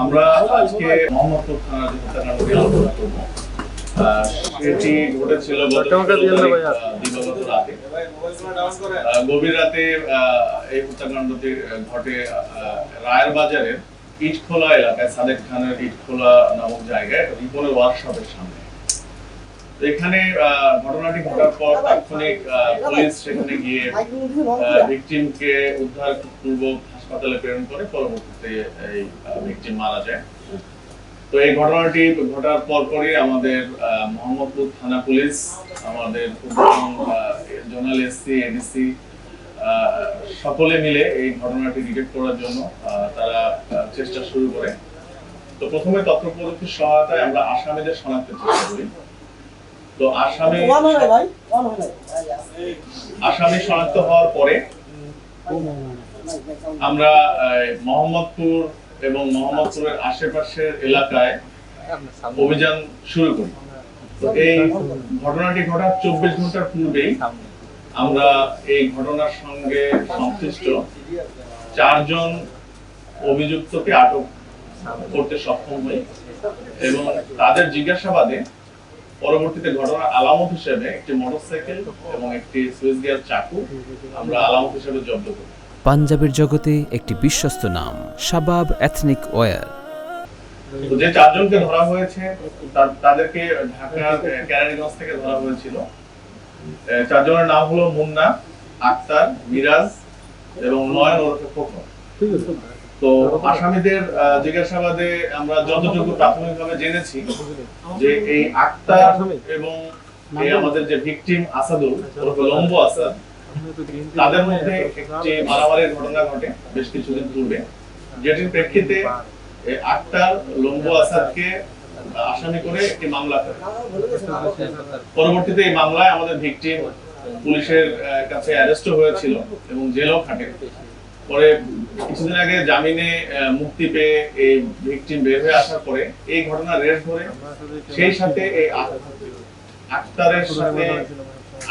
আমরা আজকে মোহাম্মদপুর থানার যে হত্যাকাণ্ড নিয়ে আলোচনা করবো। সেটি ঘটেছিল দিবাগত রাতে। গভীর রাতে এই হত্যাকাণ্ডটি ঘটে রায়ের বাজারের ইটখোলা এলাকায়, সাদেক খানের ইটখোলা নামক জায়গায় রিপনের ওয়ার্কশপের সামনে। এখানে ঘটনাটি ঘটার পর তাৎক্ষণিক পুলিশ সেখানে গিয়ে ভিকটিমকে উদ্ধার পূর্বক হাসপাতালে প্রেরণ করে। পরবর্তীতে এই ভিকটিম মারা যায়। তো এই ঘটনাটি ঘটার পরপরই আমাদের মোহাম্মদপুর থানা পুলিশ, আমাদের জোনাল এসসি, এডিসি সকলে মিলে এই ঘটনাটি ডিটেক্ট করার জন্য তারা চেষ্টা শুরু করে। তো প্রথমে তথ্য প্রযুক্তির সহায়তায় আমরা আসামিদের শনাক্তের চেষ্টা করি। তো আসামি শনাক্ত হওয়ার পরে আমরা মোহাম্মদপুর এবং মোহাম্মদপুরের আশেপাশের এলাকায় অভিযান শুরু করি। তো এই ঘটনাটি ঘটার 24 ঘন্টার পূর্বেই আমরা এই ঘটনার সঙ্গে সংশ্লিষ্ট 4 জন অভিযুক্তকে আটক করতে সক্ষম হই এবং তাদের জিজ্ঞাসাবাদে পরবর্তীতে ঘটনার আলামত হিসেবে একটি মোটরসাইকেল এবং একটি সুইচ গিয়ার চাকু আমরা আলামত হিসেবে জব্দ করি। পাঞ্জাবের জগতে একটি বিশ্বস্ত নাম শাবাব এথনিক ওয়্যার। তো যে 4 জনকে ধরা হয়েছে তাদেরকে ঢাকার কেরানীগঞ্জ থেকে ধরা হয়েছিল। 4 জনের নাম হলো মুন্না, আক্তার, মিরাজ এবং নয়ন ওরফে খোকন। তো আসামিদের জিজ্ঞাসাবাদে আমরা যতটুকু প্রাথমিকভাবে জেনেছি যে এই আক্তার এবং এই আমাদের যে ভিকটিম আসাদুল ওরফে লম্বু আসাদ, তাদের মধ্যে একটি মারামারির ঘটনা ঘটে বেশ কিছুদিন পূর্বে, যেটির প্রেক্ষিতে আক্তার লম্বু আসাদকে আসামি করে একটি মামলা করে। পরবর্তীতে এই মামলায় আমাদের ভিকটিম পুলিশের কাছে অ্যারেস্ট হয়েছিল এবং জেলও খাটে। পরে কিছুদিন আগে জামিনে মুক্তি পেয়ে এই ভিকটিম বের হয়ে আসার পরে এই ঘটনা রেশ ধরে সেই সাথে এই আক্তারের সাথে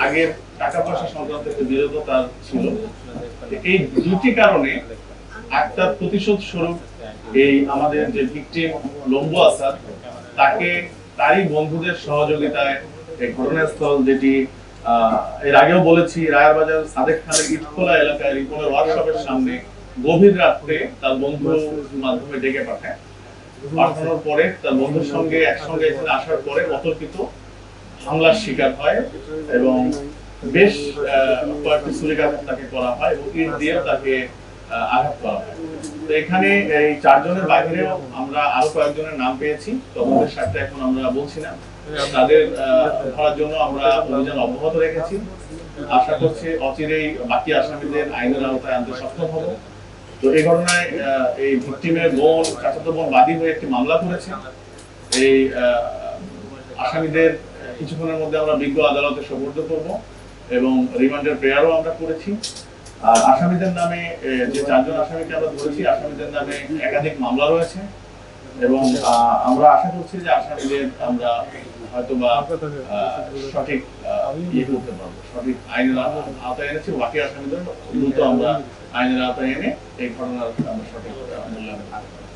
আগের টাকা পয়সা সংক্রান্ত একটি বিরোধতা ছিল। এই দুটি কারণে আক্তার প্রতিশোধ স্বরূপ এই আমাদের যে ভিকটিম লম্বু আসাদ, তাকে তারই বন্ধুদের সহযোগিতায় এই ঘটনাস্থল, যেটি এর আগেও বলেছি রায়ের বাজার সাদেক খানের ইটখোলা এলাকায় রিপনের ওয়ার্কশপের সামনে গভীর রাতে তার বন্ধুর মাধ্যমে ডেকে পাঠানোর পরে তার বন্ধুর সঙ্গে একসঙ্গে এখানে আসার পরে অতর্কিত হামলার শিকার হয় এবং বেশ কয়েকটি ছুরিকাঘাত তাকে করা হয় এবং ইট দিয়ে তাকে আঘাত করা হয়। তো এখানে এই 4 জনের বাইরেও আমরা আরো কয়েকজনের নাম পেয়েছি, তদন্তের স্বার্থে এখন আমরা বলছি না। তাদের ধরার জন্য আমরা অভিযান অব্যাহত রেখেছি। আশা করছি অচিরেই বাকি আসামিদের আইনের আওতায় আনতে সক্ষম হব। তো এই ঘটনায় এই ভিকটিমের বোন, চাচাতো বোন বাদী হয়ে একটি মামলা করেছে। এই আসামিদের কিছুক্ষণের মধ্যে আমরা বিজ্ঞ আদালতে সোপর্দ করব এবং রিমান্ডের প্রেয়ারও আমরা করেছি। আর আসামিদের নামে যে 4 জন আসামিকে আমরা ধরেছি, আসামিদের নামে একাধিক মামলা রয়েছে এবং আমরা আশা করছি যে আসামিদের আমরা হয়তোবা সঠিক করতে পারবো, সঠিক আইনের আওতায় এনেছি। বাকি আসামিদের দ্রুত আমরা আইনের আওতায় এনে এই ঘটনার আমরা সঠিক মূল্যায়ন করব।